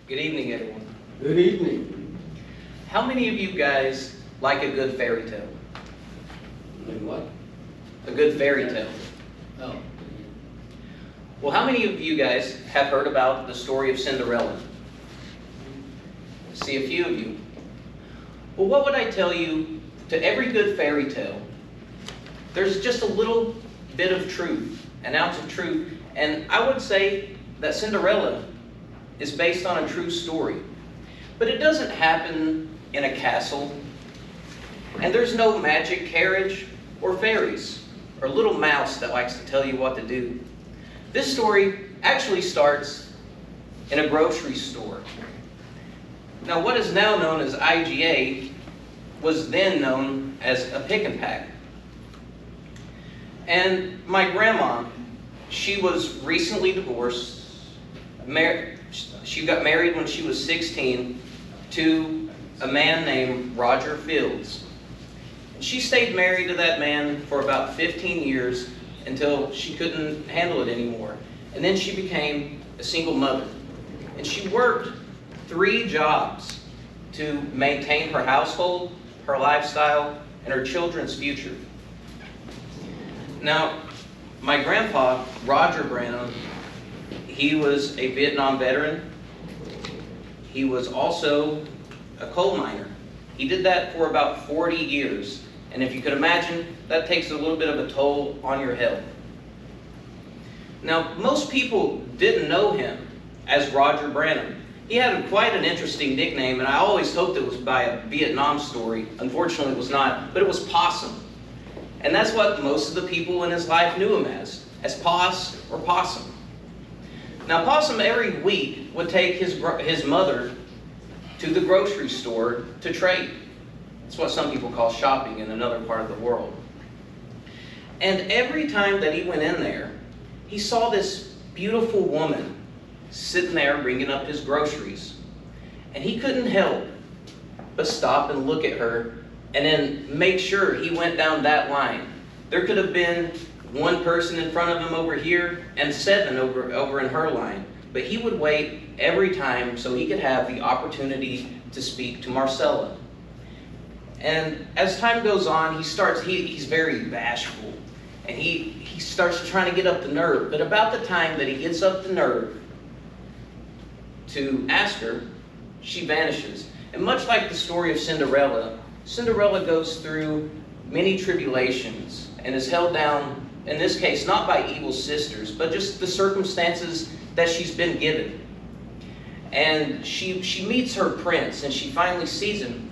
Good evening, everyone. Good evening. How many of you guys like a good fairy tale? Like what? A good fairy tale. Oh. Well, how many of you guys have heard about the story of Cinderella? I see a few of you. Well, what would I tell you? To every good fairy tale, there's just a little bit of truth, an ounce of truth. And I would say that Cinderella is based on a true story. But it doesn't happen in a castle. And there's no magic carriage or fairies or little mouse that likes to tell you what to do. This story actually starts in a grocery store. Now, what is now known as IGA was then known as a pick and pack. And my grandma, she was recently divorced. She got married when she was 16 to a man named Roger Fields. She stayed married to that man for about 15 years until she couldn't handle it anymore. And then she became a single mother. And she worked 3 jobs to maintain her household, her lifestyle, and her children's future. Now, my grandpa, Roger Branham, he was a Vietnam veteran. He was also a coal miner. He did that for about 40 years. And if you could imagine, that takes a little bit of a toll on your health. Now, most people didn't know him as Roger Branham. He had quite an interesting nickname, and I always hoped it was by a Vietnam story. Unfortunately, it was not, but it was Possum. And that's what most of the people in his life knew him as Poss or Possum. Now, Possum every week would take his mother to the grocery store to trade. It's what some people call shopping in another part of the world. And every time that he went in there, he saw this beautiful woman sitting there bringing up his groceries. And he couldn't help but stop and look at her and then make sure he went down that line. There could have been one person in front of him over here and 7 over in her line. But he would wait every time so he could have the opportunity to speak to Marcella. And as time goes on, he's very bashful. And he starts trying to get up the nerve. But about the time that he gets up the nerve to ask her, she vanishes. And much like the story of Cinderella, Cinderella goes through many tribulations and is held down, in this case, not by evil sisters, but just the circumstances that she's been given. And she meets her prince, and she finally sees him.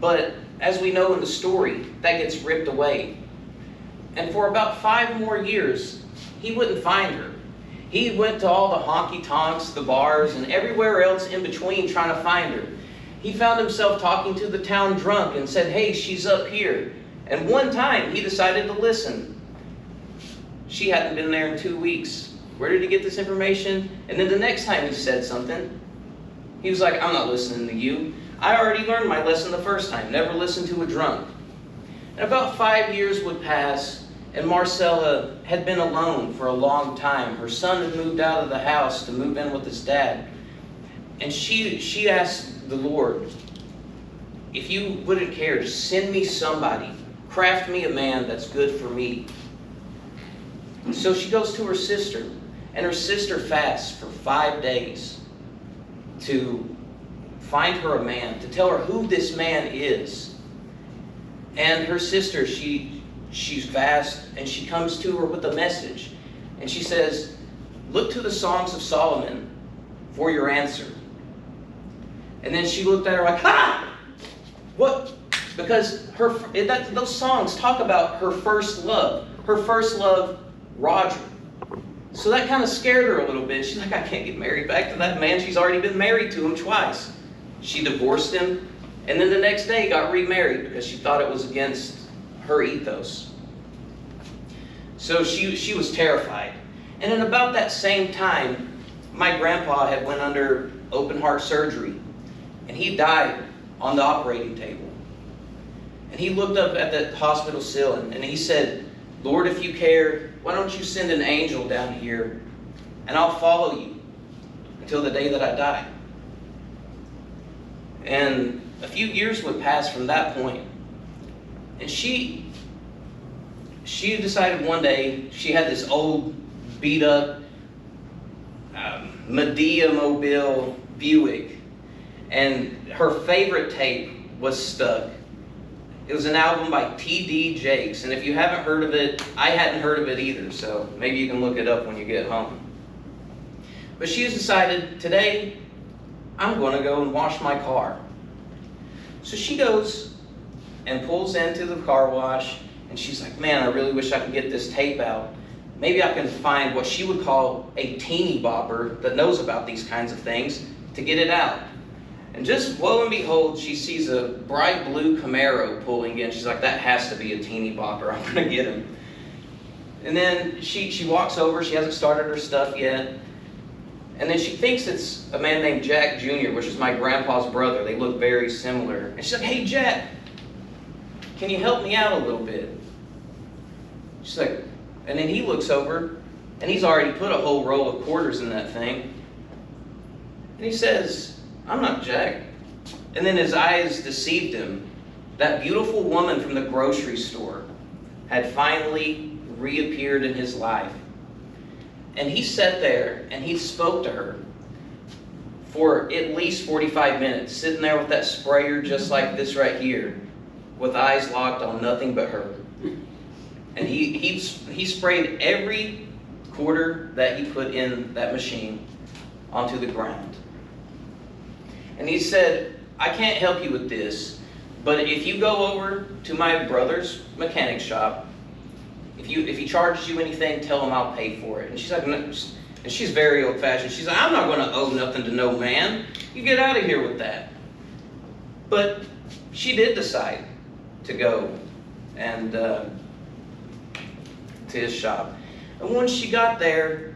But as we know in the story, that gets ripped away. And for about 5 more years, he wouldn't find her. He went to all the honky-tonks, the bars, and everywhere else in between trying to find her. He found himself talking to the town drunk and said, "Hey, she's up here." And one time, he decided to listen. She hadn't been there in 2 weeks. Where did he get this information? And then the next time he said something, he was like, "I'm not listening to you. I already learned my lesson the first time. Never listen to a drunk." And about 5 years would pass, and Marcella had been alone for a long time. Her son had moved out of the house to move in with his dad. And she asked the Lord, "If you wouldn't care, just send me somebody. Craft me a man that's good for me." So she goes to her sister, and her sister fasts for 5 days to find her a man, to tell her who this man is. And her sister, she's fast, and she comes to her with a message. And she says, "Look to the Songs of Solomon for your answer." And then she looked at her like, "Ha! What?" Because those songs talk about her first love. Her first love, Roger. So that kind of scared her a little bit. She's like, "I can't get married back to that man. She's already been married to him twice." She divorced him, and then the next day got remarried because she thought it was against her ethos. So she was terrified. And in about that same time, my grandpa had went under open heart surgery, and he died on the operating table. And he looked up at the hospital ceiling, and he said, "Lord, if you care, why don't you send an angel down here, and I'll follow you until the day that I die." And a few years would pass from that point. And she decided one day, she had this old beat up Medea Mobile Buick, and her favorite tape was stuck. It was an album by T.D. Jakes, and if you haven't heard of it, I hadn't heard of it either, so maybe you can look it up when you get home. But she has decided, today, I'm going to go and wash my car. So she goes and pulls into the car wash, and she's like, man, I really wish I could get this tape out. Maybe I can find what she would call a teeny bopper that knows about these kinds of things to get it out. And just lo and behold, she sees a bright blue Camaro pulling in. She's like, that has to be a teeny bopper. I'm going to get him. And then she walks over. She hasn't started her stuff yet. And then she thinks it's a man named Jack Jr., which is my grandpa's brother. They look very similar. And she's like, hey, Jack, can you help me out a little bit? She's like, and then he looks over, and he's already put a whole roll of quarters in that thing. And he says, I'm not Jack. And then his eyes deceived him. That beautiful woman from the grocery store had finally reappeared in his life. And he sat there and he spoke to her for at least 45 minutes, sitting there with that sprayer just like this right here, with eyes locked on nothing but her. And he sprayed every quarter that he put in that machine onto the ground. And he said, I can't help you with this, but if you go over to my brother's mechanic shop, if he charges you anything, tell him I'll pay for it. And she's like, no. And she's very old-fashioned. She's like, I'm not going to owe nothing to no man. You get out of here with that. But she did decide to go and to his shop. And once she got there,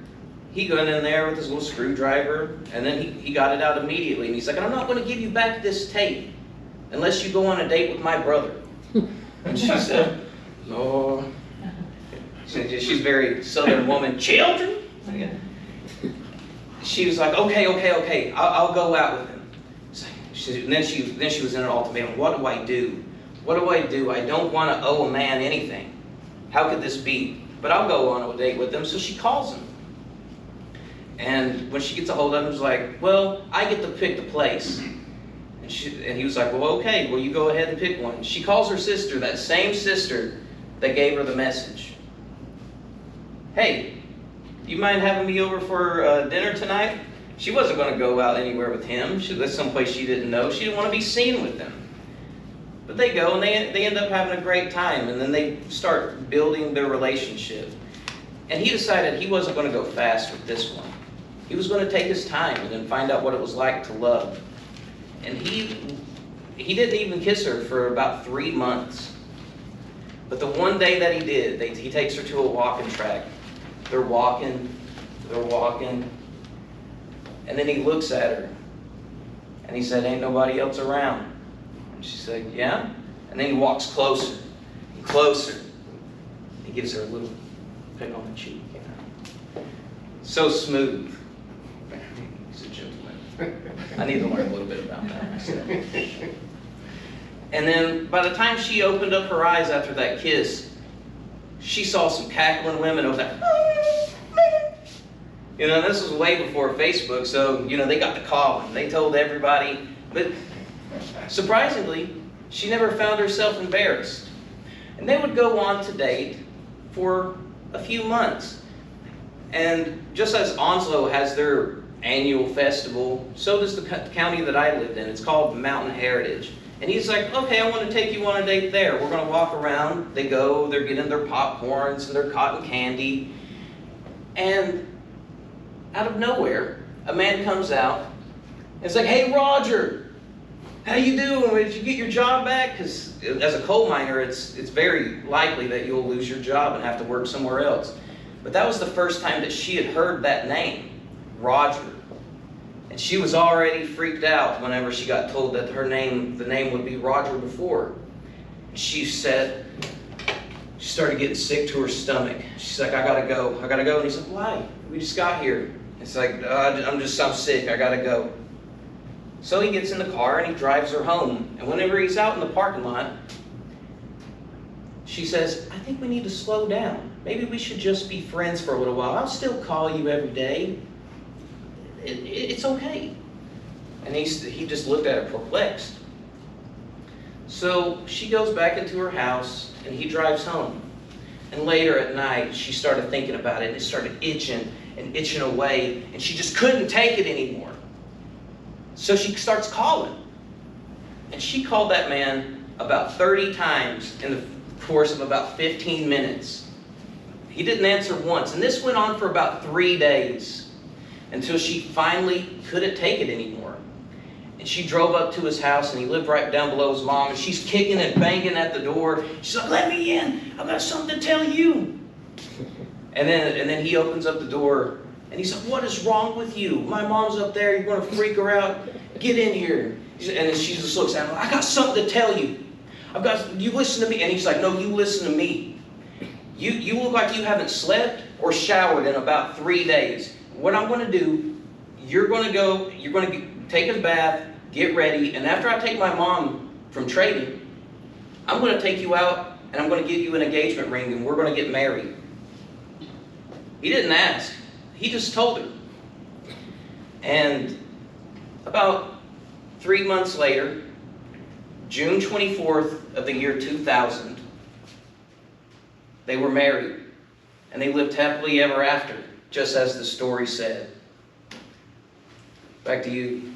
he got in there with his little screwdriver, and then he got it out immediately. And he's like, I'm not going to give you back this tape unless you go on a date with my brother. And she said, no. She's a very southern woman. Children? She was like, okay, I'll go out with him. And then she was in an ultimatum. What do I do? What do I do? I don't want to owe a man anything. How could this be? But I'll go on a date with him. So she calls him. And when she gets a hold of him, she's like, well, I get to pick the place. And he was like, well, okay, well, you go ahead and pick one. She calls her sister, that same sister that gave her the message. Hey, do you mind having me over for dinner tonight? She wasn't going to go out anywhere with him. That's someplace she didn't know. She didn't want to be seen with them. But they go, and they end up having a great time, and then they start building their relationship. And he decided he wasn't going to go fast with this one. He was going to take his time and then find out what it was like to love. And he didn't even kiss her for about 3 months. But the one day that he did, he takes her to a walking track. They're walking, and then he looks at her, and he said, ain't nobody else around. And she said, yeah? And then he walks closer, and closer. He gives her a little pick on the cheek, you know. So smooth. He's a gentleman. I need to learn a little bit about that myself. And then by the time she opened up her eyes after that kiss, she saw some cackling women over there. You know, this was way before Facebook, so, you know, they got the call and they told everybody. But surprisingly, she never found herself embarrassed. And they would go on to date for a few months. And just as Onslow has their annual festival, so does the county that I lived in. It's called Mountain Heritage. And he's like, okay, I want to take you on a date there. We're going to walk around. They go, they're getting their popcorns and their cotton candy. And out of nowhere, a man comes out and it's like, hey, Roger, how you doing? Did you get your job back? Because as a coal miner, it's very likely that you'll lose your job and have to work somewhere else. But that was the first time that she had heard that name, Roger. And she was already freaked out whenever she got told that the name would be Roger before. She said, she started getting sick to her stomach. She's like, I gotta go. And he's like, why? We just got here. It's like, I'm sick, I gotta go. So he gets in the car and he drives her home. And whenever he's out in the parking lot, she says, I think we need to slow down. Maybe we should just be friends for a little while. I'll still call you every day. It's okay. And he just looked at her perplexed. So she goes back into her house and he drives home. And later at night, she started thinking about it and it started itching and itching away. And she just couldn't take it anymore. So she starts calling. And she called that man about 30 times in the course of about 15 minutes. He didn't answer once. And this went on for about 3 days until she finally couldn't take it anymore. And she drove up to his house, and he lived right down below his mom, and she's kicking and banging at the door. She's like, let me in. I've got something to tell you. And then he opens up the door, and he's like, what is wrong with you? My mom's up there. You're going to freak her out. Get in here. And then she just looks at him, I got something to tell you. You listen to me. And he's like, no, you listen to me. You look like you haven't slept or showered in about 3 days. What I'm going to do, you're going to take a bath, get ready, and after I take my mom from trading, I'm going to take you out and I'm going to give you an engagement ring and we're going to get married. He didn't ask. He just told her. And about 3 months later, June 24th of the year 2000, they were married, and they lived happily ever after, just as the story said. Back to you.